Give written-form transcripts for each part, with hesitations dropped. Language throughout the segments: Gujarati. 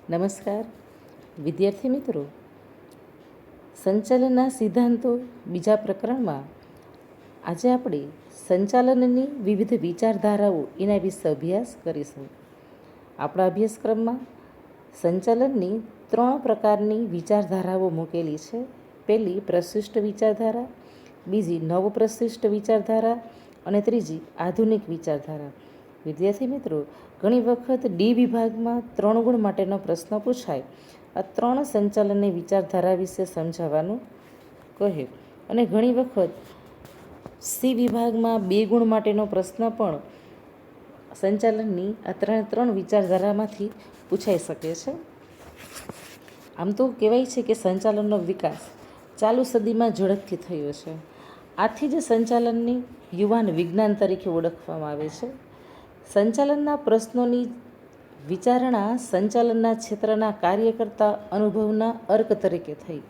નમસ્કાર વિદ્યાર્થી મિત્રો, સંચાલનના સિદ્ધાંતો બીજા પ્રકરણમાં આજે આપણે સંચાલનની વિવિધ વિચારધારાઓ એના વિશે અભ્યાસ કરીશું. આપણા અભ્યાસક્રમમાં સંચાલનની 3 પ્રકારની વિચારધારાઓ મૂકેલી છે. પહેલી પ્રશિષ્ટ વિચારધારા, બીજી નવપ્રશિષ્ટ વિચારધારા અને ત્રીજી આધુનિક વિચારધારા. વિદ્યાર્થી મિત્રો, ઘણી વખત ડી વિભાગમાં 3 ગુણ માટેનો પ્રશ્ન પૂછાય. આ 3 સંચાલનની વિચારધારા વિશે સમજાવવાનું કહે અને ઘણી વખત સી વિભાગમાં 2 ગુણ માટેનો પ્રશ્ન પણ સંચાલનની આ 3 વિચારધારામાંથી પૂછાઈ શકે છે. આમ તો કહેવાય છે કે સંચાલનનો વિકાસ ચાલુ સદીમાં ઝડપથી થયો છે. આથી જ સંચાલનની યુવાન વિજ્ઞાન તરીકે ઓળખવામાં આવે છે. સંચાલનના પ્રશ્નોની વિચારણા સંચાલનના ક્ષેત્રના કાર્યકર્તા અનુભવના અર્ક તરીકે થઈ.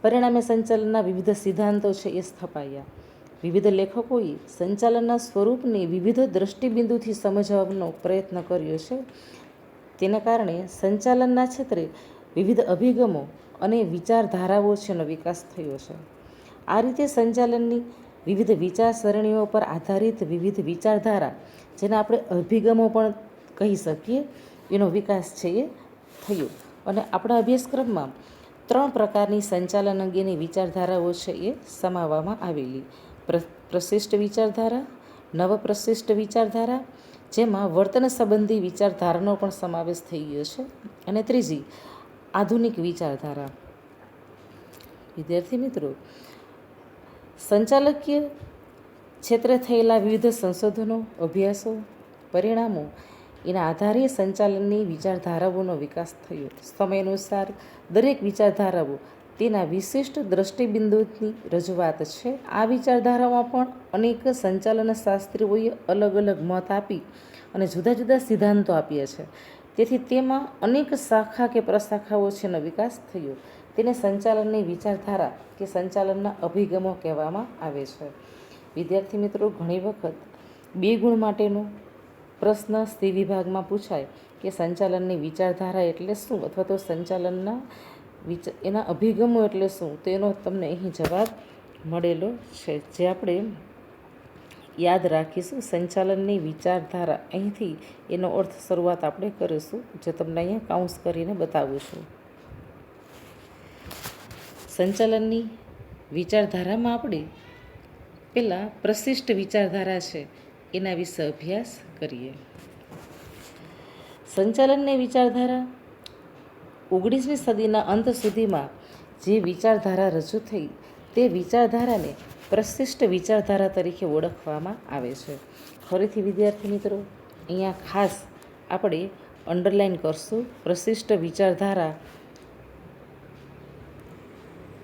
પરિણામે સંચાલનના વિવિધ સિદ્ધાંતો છે એ સ્થપાયા. વિવિધ લેખકોએ સંચાલનના સ્વરૂપને વિવિધ દ્રષ્ટિબિંદુથી સમજવાનો પ્રયત્ન કર્યો છે. તેના કારણે સંચાલનના ક્ષેત્રે વિવિધ અભિગમો અને વિચારધારાઓ છેનો વિકાસ થયો છે. આ રીતે સંચાલનની વિવિધ વિચારસરણીઓ પર આધારિત વિવિધ વિચારધારા, જેને આપણે અભિગમો પણ કહી શકીએ, એનો વિકાસ છે એ થયો. અને આપણા અભ્યાસક્રમમાં 3 પ્રકારની સંચાલન અંગેની વિચારધારાઓ છે એ સમાવવામાં આવેલી. પ્રશિષ્ટ વિચારધારા, નવપ્રશિષ્ટ વિચારધારા, જેમાં વર્તન સંબંધી વિચારધારાનો પણ સમાવેશ થઈ ગયો છે, અને ત્રીજી આધુનિક વિચારધારા. વિદ્યાર્થી મિત્રો, સંચાલકીય ક્ષેત્રે થયેલા વિવિધ સંશોધનો, અભ્યાસો, પરિણામો એના આધારે સંચાલનની વિચારધારાઓનો વિકાસ થયો. સમય અનુસાર દરેક વિચારધારાઓ તેના વિશિષ્ટ દ્રષ્ટિબિંદુની રજૂઆત છે. આ વિચારધારાઓમાં પણ અનેક સંચાલન શાસ્ત્રીઓએ અલગ અલગ મત આપી અને જુદા જુદા સિદ્ધાંતો આપ્યા છે. તેથી તેમાં અનેક શાખા કે પ્રશાખાઓ છેનો વિકાસ થયો. તેને સંચાલનની વિચારધારા કે સંચાલનના અભિગમો કહેવામાં આવે છે. વિદ્યાર્થી મિત્રો, ઘણી વખત 2 ગુણ માટેનો પ્રશ્ન સી વિભાગમાં પૂછાય કે સંચાલનની વિચારધારા એટલે શું, અથવા તો સંચાલનના એના અભિગમો એટલે શું, તો એનો તમને અહીં જવાબ મળેલો છે, જે આપણે યાદ રાખીશું. સંચાલનની વિચારધારા, અહીંથી એનો અર્થ શરૂઆત આપણે કરીશું, જે તમને અહીંયા કાઉન્સ કરીને બતાવું છું. સંચાલનની વિચારધારામાં આપણે પહેલાં પ્રશિષ્ટ વિચારધારા છે એના વિશે અભ્યાસ કરીએ. સંચાલનની વિચારધારા 19મી સદીના અંત સુધીમાં જે વિચારધારા રજૂ થઈ તે વિચારધારાને પ્રશિષ્ટ વિચારધારા તરીકે ઓળખવામાં આવે છે. ફરીથી વિદ્યાર્થી મિત્રો, અહીંયા ખાસ આપણે અંડરલાઈન કરશું પ્રશિષ્ટ વિચારધારા.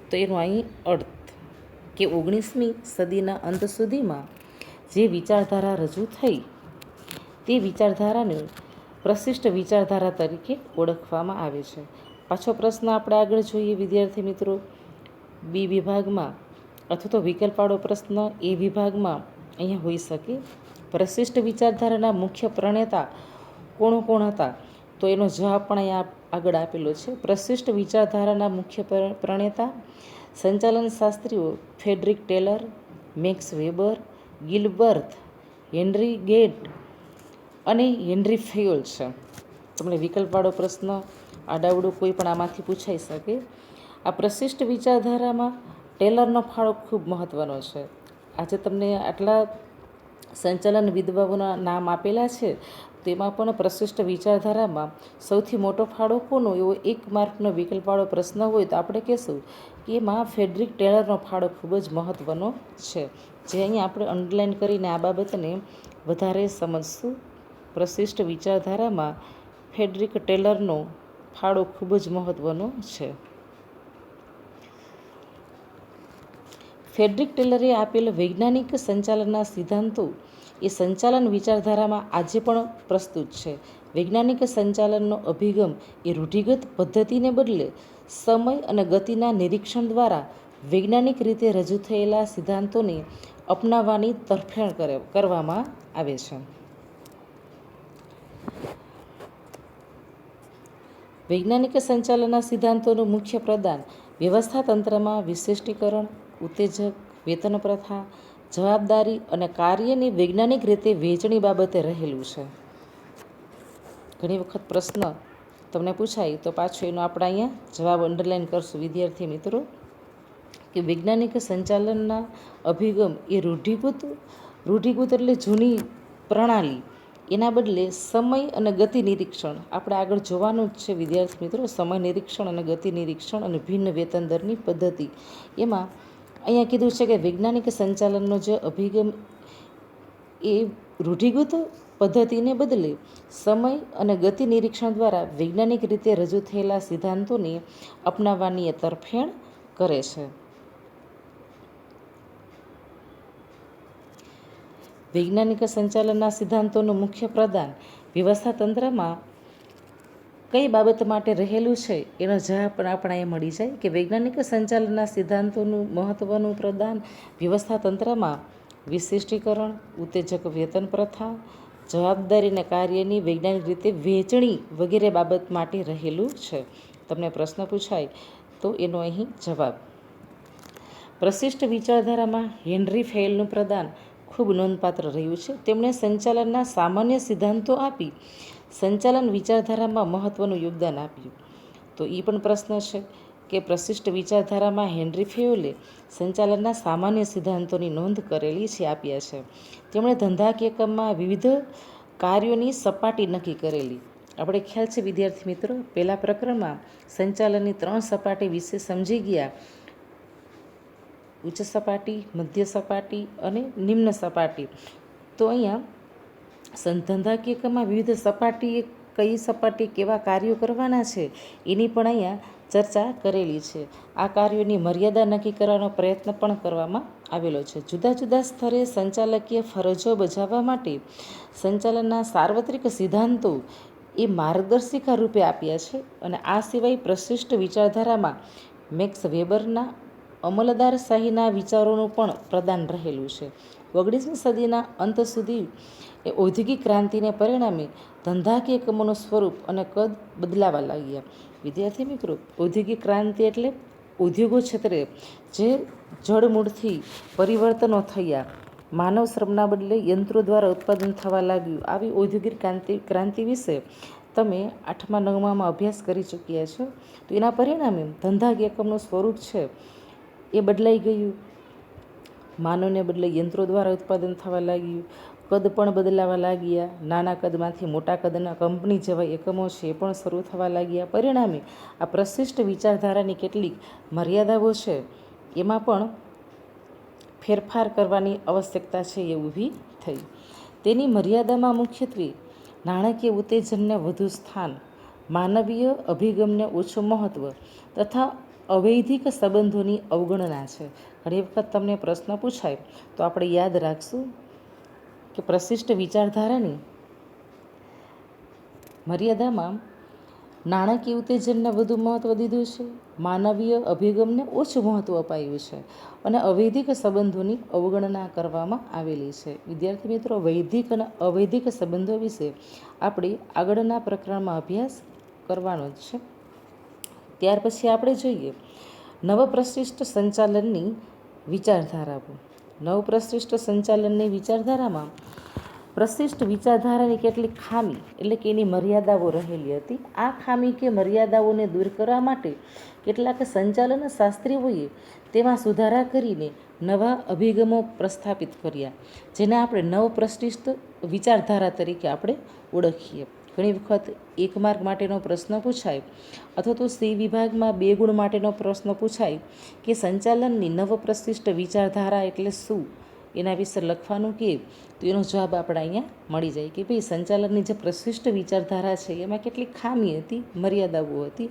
તો એનો અહીં અર્થ કે 19મી સદીના અંત સુધીમાં જે વિચારધારા રજૂ થઈ તે વિચારધારાને પ્રશિષ્ટ વિચારધારા તરીકે ઓળખવામાં આવે છે. પાછો પ્રશ્ન આપણે આગળ જોઈએ વિદ્યાર્થી મિત્રો. બી વિભાગમાં અથવા તો વિકલ્પવાળો પ્રશ્ન એ વિભાગમાં અહીંયા હોઈ શકે. પ્રશિષ્ટ વિચારધારાના મુખ્ય પ્રણેતા કોણ હતા? તો એનો જવાબ પણ અહીંયા આગળ આપેલો છે. પ્રશિષ્ટ વિચારધારાના મુખ્ય પ્રણેતા સંચાલન શાસ્ત્રીઓ Frederick Taylor, Max Weber, Gilbert, Henry Gantt અને હેનરી ફેયોલ છે. તમને વિકલ્પવાળો પ્રશ્ન આડાવડો કોઈ પણ આમાંથી પૂછાઈ શકે. આ પ્રશિષ્ટ વિચારધારામાં ટેલરનો ફાળો ખૂબ મહત્ત્વનો છે. આજે તમને આટલા સંચાલન વિદ્વાનોના નામ આપેલા છે, તેમાં પણ પ્રશિષ્ટ વિચારધારામાં સૌથી મોટો ફાળો કોનો, એવો 1 માર્કનો વિકલ્પવાળો પ્રશ્ન હોય તો આપણે કહેશું કે એમાં ફ્રેડરિક ટેલરનો ફાળો ખૂબ જ મહત્ત્વનો છે, જે અહીંયા આપણે અંડરલાઈન કરીને આ બાબતને વધારે સમજશું. પ્રશિષ્ટ વિચારધારામાં ફ્રેડરિક ટેલરનો ફાળો ખૂબ જ મહત્ત્વનો છે. ફ્રેડરિક ટેલરે આપેલ વૈજ્ઞાનિક સંચાલનના સિદ્ધાંતો એ સંચાલન વિચારધારામાં આજે પણ પ્રસ્તુત છે. વૈજ્ઞાનિક સંચાલનનો અભિગમ એ રૂઢિગત પદ્ધતિને બદલે સમય અને ગતિના નિરીક્ષણ દ્વારા વૈજ્ઞાનિક રીતે રજૂ થયેલા સિદ્ધાંતોને અપનાવવાની તરફેણ કરવામાં આવે છે. વૈજ્ઞાનિક સંચાલનના સિદ્ધાંતોનું મુખ્ય પ્રદાન વ્યવસ્થા તંત્રમાં વિશિષ્ટીકરણ, ઉત્તેજક, વેતન પ્રથા, જવાબદારી અને કાર્યની વૈજ્ઞાનિક રીતે વહેંચણી બાબતે રહેલું છે. ઘણી વખત પ્રશ્ન તમને પૂછાય તો પાછું એનો આપણે અહીંયા જવાબ અંડરલાઈન કરશું વિદ્યાર્થી મિત્રો, કે વૈજ્ઞાનિક સંચાલનના અભિગમ એ રૂઢિગત એટલે જૂની પ્રણાલી, એના બદલે સમય અને ગતિ નિરીક્ષણ આપણે આગળ જોવાનું જ છે વિદ્યાર્થી મિત્રો. સમય નિરીક્ષણ અને ગતિ નિરીક્ષણ અને ભિન્ન વેતન દરની પદ્ધતિ, એમાં અહીંયા કીધું છે કે વૈજ્ઞાનિક સંચાલનનો જે અભિગમ એ રૂઢિગત પદ્ધતિને બદલે સમય અને ગતિ નિરીક્ષણ દ્વારા વૈજ્ઞાનિક રીતે રજૂ થયેલા સિદ્ધાંતોને અપનાવવાની એ તરફેણ કરે છે. વૈજ્ઞાનિક સંચાલનના સિદ્ધાંતોનું મુખ્ય પ્રદાન વ્યવસ્થા તંત્રમાં કઈ બાબત માટે રહેલું છે એનો જવાબ પણ આપણે અહીંયા મળી જાય કે વૈજ્ઞાનિક સંચાલનના સિદ્ધાંતોનું મહત્ત્વનું પ્રદાન વ્યવસ્થા તંત્રમાં વિશિષ્ટીકરણ, ઉત્તેજક વેતન પ્રથા, જવાબદારી અને કાર્યની વૈજ્ઞાનિક રીતે વહેંચણી વગેરે બાબત માટે રહેલું છે. તમને પ્રશ્ન પૂછાય તો એનો અહીં જવાબ. પ્રશિષ્ટ વિચારધારામાં હેનરી ફેયલનું પ્રદાન ખૂબ નોંધપાત્ર રહ્યું છે. તેમણે સંચાલનના સામાન્ય સિદ્ધાંતો આપી સંચાલન વિચારધારામાં મહત્ત્વનું યોગદાન આપ્યું. તો એ પણ પ્રશ્ન છે કે પ્રશિષ્ટ વિચારધારામાં હેનરી ફેયલે સંચાલનના સામાન્ય સિદ્ધાંતોની નોંધ કરેલી છે, આપ્યા છે. તેમણે ધંધાકીય એકમમાં વિવિધ કાર્યોની સપાટી નક્કી કરેલી. આપણે ખ્યાલ છે વિદ્યાર્થી મિત્રો, પહેલા પ્રકરણમાં સંચાલનની 3 સપાટી વિશે સમજી ગયા: ઉચ્ચ સપાટી, મધ્ય સપાટી અને નિમ્ન સપાટી. તો અહીંયા ધંધાકીય એકમમાં વિવિધ સપાટી, કઈ સપાટી કેવા કાર્યો કરવાના છે એની પણ અહીંયા ચર્ચા કરેલી છે. આ કાર્યોની મર્યાદા નક્કી કરવાનો પ્રયત્ન પણ કરવામાં આવેલો છે. જુદા જુદા સ્તરે સંચાલકીય ફરજો બજાવવા માટે સંચાલનના સાર્વત્રિક સિદ્ધાંતો એ માર્ગદર્શિકા રૂપે આપ્યા છે. અને આ સિવાય પ્રશિષ્ટ વિચારધારામાં મેક્સ વેબરના અમલદારશાહીના વિચારોનું પણ પ્રદાન રહેલું છે. 19મી સદીના અંત સુધી એ ઔદ્યોગિક ક્રાંતિને પરિણામે ધંધાકીય એકમોનું સ્વરૂપ અને કદ બદલાવા લાગ્યા. વિદ્યાર્થી મિત્રો, ઔદ્યોગિક ક્રાંતિ એટલે ઉદ્યોગો ક્ષેત્રે જે જડમૂળથી પરિવર્તનો થયા, માનવ શ્રમના બદલે યંત્રો દ્વારા ઉત્પાદન થવા લાગ્યું. આવી ઔદ્યોગિક ક્રાંતિ વિશે તમે 8મા 9મામાં અભ્યાસ કરી ચૂક્યા છો. તો એના પરિણામે ધંધાકીય એકમનું સ્વરૂપ છે એ બદલાઈ ગયું. માનવને બદલે યંત્રો દ્વારા ઉત્પાદન થવા લાગ્યું. કદ પણ બદલાવા લાગ્યા. નાના કદમાંથી મોટા કદના કંપની જેવા એકમો છે એ પણ શરૂ થવા લાગ્યા. પરિણામે આ પ્રશિષ્ટ વિચારધારાની કેટલીક મર્યાદાઓ છે એમાં પણ ફેરફાર કરવાની આવશ્યકતા છે એ ઊભી થઈ. તેની મર્યાદામાં મુખ્યત્વે નાણાકીય ઉત્તેજનને વધુ સ્થાન, માનવીય અભિગમને ઓછું મહત્ત્વ તથા અવૈધિક સંબંધોની અવગણના છે. ઘણી વખત તમને પ્રશ્ન પૂછાય તો આપણે યાદ રાખશું કે પ્રશિષ્ટ વિચારધારાની મર્યાદામાં નાણાકીય ઉત્તેજનને વધુ મહત્ત્વ દીધું છે, માનવીય અભિગમને ઓછું મહત્ત્વ અપાયું છે અને અવૈધિક સંબંધોની અવગણના કરવામાં આવેલી છે. વિદ્યાર્થી મિત્રો, વૈધિક અને અવૈધિક સંબંધો વિશે આપણે આગળના પ્રકરણમાં અભ્યાસ કરવાનો જ છે. ત્યાર પછી આપણે જોઈએ નવપ્રશિષ્ટ સંચાલનની વિચારધારાઓ. નવપ્રશિષ્ટ સંચાલનની વિચારધારામાં પ્રશિષ્ટ વિચારધારાની કેટલીક ખામી એટલે કે એની મર્યાદાઓ રહેલી હતી. આ ખામી કે મર્યાદાઓને દૂર કરવા માટે કેટલાક સંચાલન શાસ્ત્રીઓએ તેમાં સુધારા કરીને નવા અભિગમો પ્રસ્થાપિત કર્યા, જેને આપણે નવપ્રશિષ્ટ વિચારધારા તરીકે આપણે ઓળખીએ. ઘણી વખત 1 માર્ક માટેનો પ્રશ્ન પૂછાય અથવા તો સી વિભાગમાં 2 ગુણ માટેનો પ્રશ્ન પૂછાય કે સંચાલનની નવપ્રશિષ્ટ વિચારધારા એટલે શું, એના વિશે લખવાનું કે તો એનો જવાબ આપણે અહીંયા મળી જાય કે ભાઈ સંચાલનની જે પ્રશિષ્ટ વિચારધારા છે એમાં કેટલીક ખામી હતી, મર્યાદાઓ હતી.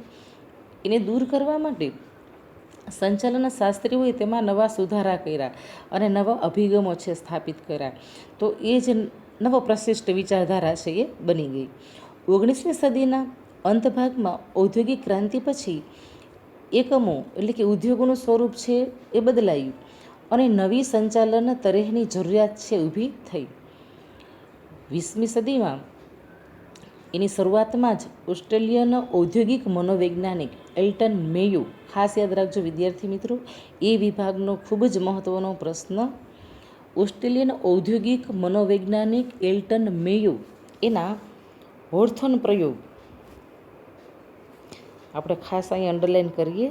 એને દૂર કરવા માટે સંચાલન શાસ્ત્રીઓએ તેમાં નવા સુધારા કર્યા અને નવા અભિગમો છે સ્થાપિત કર્યા. તો એ જ નવપ્રશિષ્ટ વિચારધારા છે એ બની ગઈ. 19મી સદીના અંત ભાગમાં ઔદ્યોગિક ક્રાંતિ પછી એકમો એટલે કે ઉદ્યોગોનું સ્વરૂપ છે એ બદલાયું અને નવી સંચાલન તરહની જરૂરિયાત છે ઊભી થઈ. 20મી સદીમાં એની શરૂઆતમાં જ ઓસ્ટ્રેલિયન ઔદ્યોગિક મનોવૈજ્ઞાનિક એલ્ટન મેયો, ખાસ યાદ રાખજો વિદ્યાર્થી મિત્રો, એ વિભાગનો ખૂબ જ મહત્ત્વનો પ્રશ્ન. ઓસ્ટ્રેલિયન ઔદ્યોગિક મનોવૈજ્ઞાનિક એલ્ટન મેયો એના હોર્થોન પ્રયોગ આપણે ખાસ અહીં અંડરલાઈન કરીએ.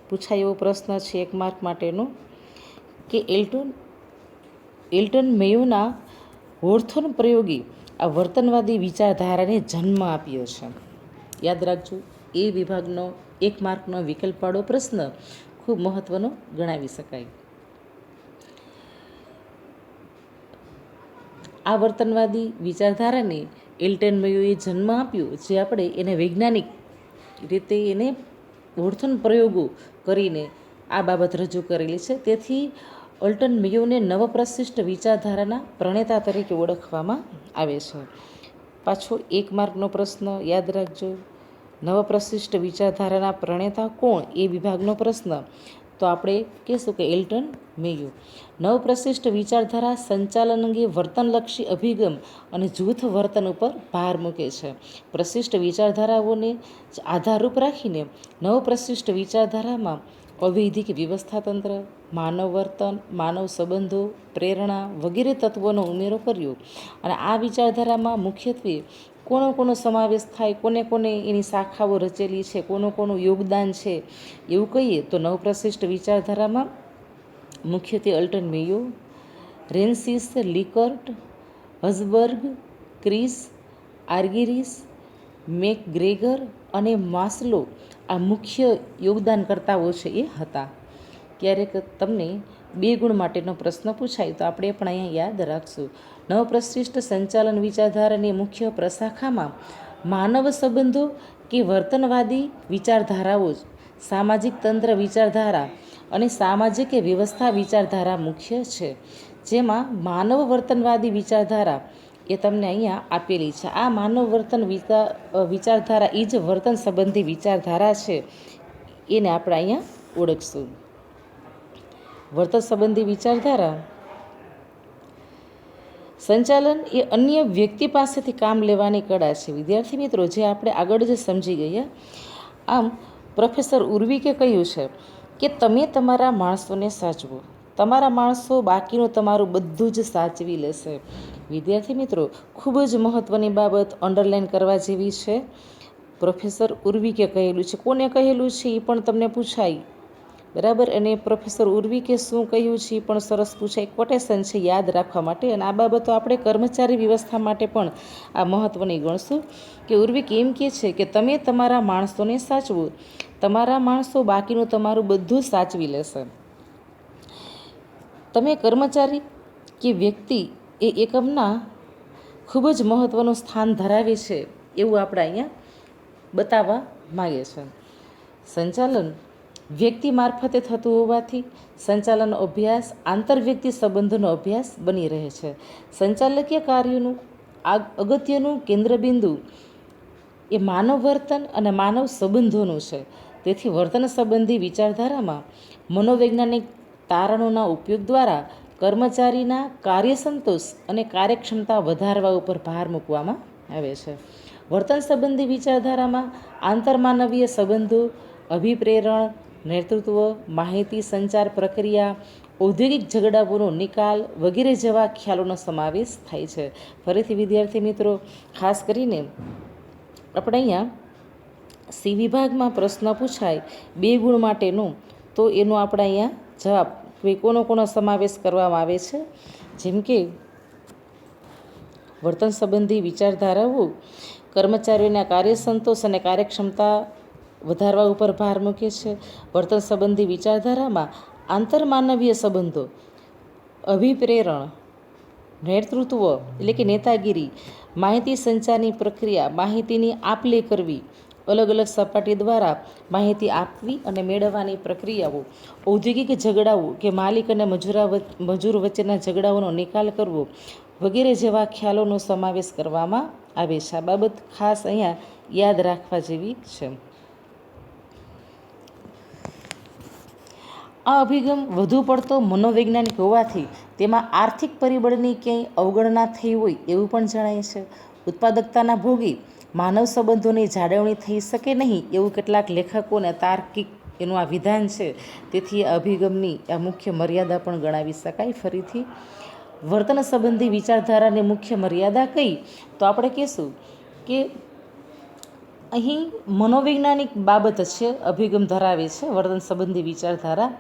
પૂછાય એવો પ્રશ્ન છે 1 માર્ક માટેનો કે એલ્ટન મેયોના હોર્થોન પ્રયોગે આ વર્તનવાદી વિચારધારાને જન્મ આપ્યો છે. યાદ રાખજો, એ વિભાગનો 1 માર્કનો વિકલ્પવાળો પ્રશ્ન ખૂબ મહત્ત્વનો ગણાવી શકાય. આ વર્તનવાદી વિચારધારાને એલ્ટન મેયોએ જન્મ આપ્યો, જે આપણે એને વૈજ્ઞાનિક રીતે એને હોર્થોન પ્રયોગો કરીને આ બાબત રજૂ કરેલી છે. તેથી એલ્ટન મેયોને નવપ્રશિષ્ટ વિચારધારાના પ્રણેતા તરીકે ઓળખવામાં આવે છે. પાછો 1 માર્કનો પ્રશ્ન યાદ રાખજો, નવપ્રશિષ્ટ વિચારધારાના પ્રણેતા કોણ, એ વિભાગનો પ્રશ્ન. તો આપણે કહીશું કે એલ્ટન મેયો. નવપ્રશિષ્ટ વિચારધારા સંચાલન અંગે વર્તનલક્ષી અભિગમ અને જૂથ વર્તન ઉપર ભાર મૂકે છે. પ્રશિષ્ટ વિચારધારાઓને આધારરૂપ રાખીને નવપ્રશિષ્ટ વિચારધારામાં અવૈધિક વ્યવસ્થાતંત્ર, માનવ વર્તન, માનવ સંબંધો, પ્રેરણા વગેરે તત્વોનો ઉમેરો કર્યો. અને આ વિચારધારામાં મુખ્યત્વે કોનો સમાવેશ થાય, કોને એની શાખાઓ રચેલી છે, કોનું યોગદાન છે, એવું કહીએ તો નવપ્રશિષ્ટ વિચારધારામાં મુખ્યત્વે એલ્ટન મેયો, રેન્સિસ લિકર્ટ, હસબર્ગ, ક્રિસ, આર્ગિરીસ, મેકગ્રેગર અને માસ્લો આ મુખ્ય યોગદાનકર્તાઓ છે એ હતા. ક્યારેક તમને 2 ગુણ માટેનો પ્રશ્ન પૂછાય તો આપણે પણ અહીંયા યાદ રાખશું. નવપ્રશિષ્ટ સંચાલન વિચારધારાની મુખ્ય પ્રશાખામાં માનવ સંબંધો કે વર્તનવાદી વિચારધારાઓ, સામાજિક તંત્ર વિચારધારા અને સામાજિક વ્યવસ્થા વિચારધારા મુખ્ય છે. જેમાં માનવ વર્તનવાદી વિચારધારા એ તમને અહીંયા આપેલી છે. આ માનવ વર્તન વિચારધારા એ જ વર્તન સંબંધી વિચારધારા છે, એને આપણે અહીંયા ઓળખશું. વર્તન સંબંધી વિચારધારા સંચાલન એ અન્ય વ્યક્તિ પાસેથી કામ લેવાની કળા છે. વિદ્યાર્થી મિત્રો, જે આપણે આગળ જ સમજી ગયા. આમ પ્રોફેસર ઉર્વિકે કહ્યું છે કે તમે તમારા માણસોને સાચવો, તમારા માણસો બાકીનું તમારું બધું જ સાચવી લેશે. વિદ્યાર્થી મિત્રો, ખૂબ જ મહત્ત્વની બાબત અંડરલાઈન કરવા જેવી છે. પ્રોફેસર ઉર્વિકે કહેલું છે. કોને કહેલું છે એ પણ તમને પૂછાય, બરાબર. અને પ્રોફેસર ઉર્વિકે શું કહ્યું છે એ પણ સરસ પૂછાય. કોટેશન છે યાદ રાખવા માટે. અને આ બાબતો આપણે કર્મચારી વ્યવસ્થા માટે પણ આ મહત્ત્વની ગણશું કે ઉર્વિક એમ કહે છે કે તમે તમારા માણસોને સાચવો, તમારા માણસો બાકીનું તમારું બધું સાચવી લેશે. તમે કર્મચારી કે વ્યક્તિ એ એકમના ખૂબ જ મહત્ત્વનું સ્થાન ધરાવે છે એવું આપણે અહીંયા બતાવવા માગે છે. સંચાલન વ્યક્તિ મારફતે થતું હોવાથી સંચાલન અભ્યાસ આંતરવ્યક્તિ સંબંધોનો અભ્યાસ બની રહે છે. સંચાલકીય કાર્યોનું અગત્યનું કેન્દ્રબિંદુ એ માનવ વર્તન અને માનવ સંબંધોનું છે. તેથી વર્તન સંબંધી વિચારધારામાં મનોવૈજ્ઞાનિક તારણોના ઉપયોગ દ્વારા કર્મચારીના કાર્યસંતોષ અને કાર્યક્ષમતા વધારવા ઉપર ભાર મૂકવામાં આવે છે. વર્તન સંબંધી વિચારધારામાં આંતરમાનવીય સંબંધો, અભિપ્રેરણ, નેતૃત્વ, માહિતી સંચાર પ્રક્રિયા, ઔદ્યોગિક ઝઘડાઓનો નિકાલ વગેરે જેવા ખ્યાલોનો સમાવેશ થાય છે. ફરીથી વિદ્યાર્થી મિત્રો, ખાસ કરીને આપણે અહીંયા સી વિભાગમાં પ્રશ્ન પૂછાય 2 ગુણ માટેનું, તો એનો આપણે અહીંયા જવાબ કોનો સમાવેશ કરવામાં આવે છે. જેમ કે વર્તન સંબંધી વિચારધારાઓ કર્મચારીઓના કાર્યસંતોષ અને કાર્યક્ષમતા વધારવા ઉપર ભાર મૂકે છે. વર્તન સંબંધી વિચારધારામાં આંતરમાનવીય સંબંધો, અભિપ્રેરણ, નેતૃત્વ એટલે કે નેતાગીરી, માહિતી સંચારની પ્રક્રિયા, માહિતીની આપ-લે કરવી, અલગ અલગ સપાટી દ્વારા માહિતી આપવી અને મેળવવાની પ્રક્રિયાઓ, ઔદ્યોગિક ઝઘડાઓ કે માલિક અને મજૂર વચ્ચેના ઝઘડાઓનો નિકાલ કરવો વગેરે જેવા ખ્યાલોનો સમાવેશ કરવામાં આવે છે. આ બાબત ખાસ અહીંયા યાદ રાખવા જેવી છે. આ અભિગમ વધુ પડતો મનોવૈજ્ઞાનિક હોવાથી તેમાં આર્થિક પરિબળની ક્યાંય અવગણના થઈ હોય એવું પણ જણાય છે. ઉત્પાદકતાના ભોગે માનવ સંબંધોની જાળવણી થઈ શકે નહીં એવું કેટલાક લેખકોને તાર્કિક એનું આ વિધાન છે. તેથી આ અભિગમની આ મુખ્ય મર્યાદા પણ ગણાવી શકાય. ફરીથી વર્તન સંબંધી વિચારધારાની મુખ્ય મર્યાદા કઈ, તો આપણે કહીશું કે અહીં મનોવૈજ્ઞાનિક બાબત છે, અભિગમ ધરાવે છે વર્તન સંબંધી વિચારધારા,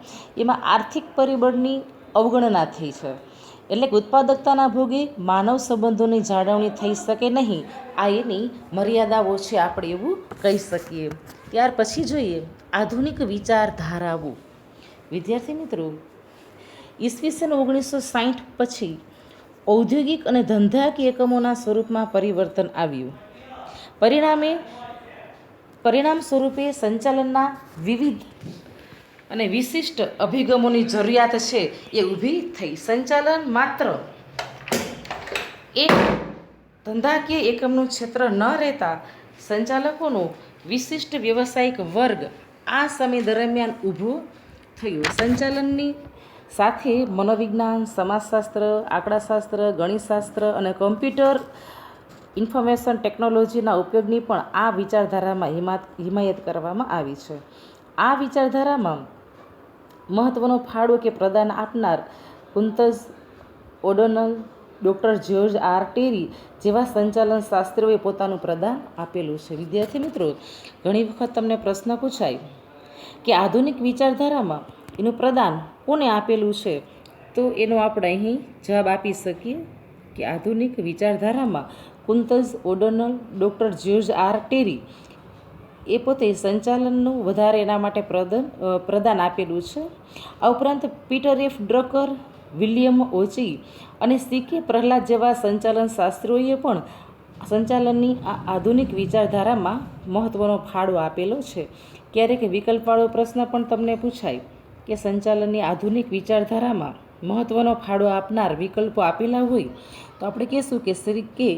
એમાં આર્થિક પરિબળની અવગણના થઈ છે. એટલે કે ઉત્પાદકતાના ભોગે માનવ સંબંધોની જાળવણી થઈ શકે નહીં, આ એની મર્યાદાઓ છે, આપણે એવું કહી શકીએ. ત્યાર પછી જોઈએ આધુનિક વિચારધારાઓ. વિદ્યાર્થી મિત્રો, ઈસવીસન 1960 પછી ઔદ્યોગિક અને ધંધાકીય એકમોના સ્વરૂપમાં પરિવર્તન આવ્યું. પરિણામ સ્વરૂપે સંચાલનના વિવિધ અને વિશિષ્ટ અભિગમોની જરૂરિયાત છે એ ઊભી થઈ. સંચાલન માત્ર એક ધંધાકીય એકમનું ક્ષેત્ર ન રહેતા સંચાલકોનો વિશિષ્ટ વ્યવસાયિક વર્ગ આ સમય દરમિયાન ઊભો થયો. સંચાલનની સાથે મનોવિજ્ઞાન, સમાજશાસ્ત્ર, આંકડાશાસ્ત્ર, ગણિતશાસ્ત્ર અને કમ્પ્યુટર ઇન્ફોર્મેશન ટેકનોલોજીના ઉપયોગની પણ આ વિચારધારામાં હિમાયત કરવામાં આવી છે. આ વિચારધારામાં મહત્ત્વનો ફાળો કે પ્રદાન આપનાર Koontz, O'Donnell, doctor George R Terry જેવા સંચાલન શાસ્ત્રીઓએ પોતાનું પ્રદાન આપેલું છે. વિદ્યાર્થી મિત્રો, ઘણી વખત તમને પ્રશ્ન પૂછાય કે આધુનિક વિચારધારામાં એનું પ્રદાન કોને આપેલું છે, તો એનો આપણે અહીં જવાબ આપી શકીએ કે આધુનિક વિચારધારામાં Koontz, O'Donnell, doctor George R Terry એ પોતે સંચાલનનું વધારે એના માટે પ્રદાન આપેલું છે. આ ઉપરાંત Peter F Drucker, William Ouchi અને સી.કે. પ્રહલાદ જેવા સંચાલન શાસ્ત્રીઓએ પણ સંચાલનની આ આધુનિક વિચારધારામાં મહત્ત્વનો ફાળો આપેલો છે. ક્યારેક વિકલ્પવાળો પ્રશ્ન પણ તમને પૂછાય કે સંચાલનની આધુનિક વિચારધારામાં મહત્ત્વનો ફાળો આપનાર વિકલ્પો આપેલા હોય તો આપણે કહીશું કે સી.કે.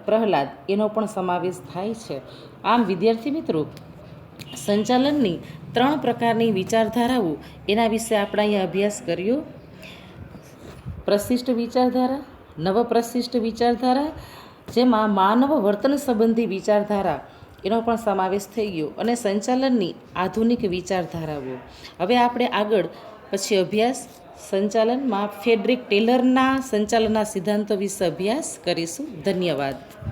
પ્રહલાદ એનો પણ સમાવેશ થાય છે. આમ વિદ્યાર્થી મિત્રો, સંચાલનની 3 પ્રકારની વિચારધારાઓ એના વિશે આપણે અહીંયા અભ્યાસ કર્યો. પ્રશિષ્ટ વિચારધારા, નવપ્રશિષ્ટ વિચારધારા, જેમાં માનવ વર્તન સંબંધી વિચારધારા એનો પણ સમાવેશ થઈ ગયો, અને સંચાલનની આધુનિક વિચારધારાઓ. હવે આપણે આગળ પછી અભ્યાસ સંચાલનમાં ફ્રેડરિક ટેલરના સંચાલનના સિદ્ધાંતો વિશે અભ્યાસ કરીશું. ધન્યવાદ.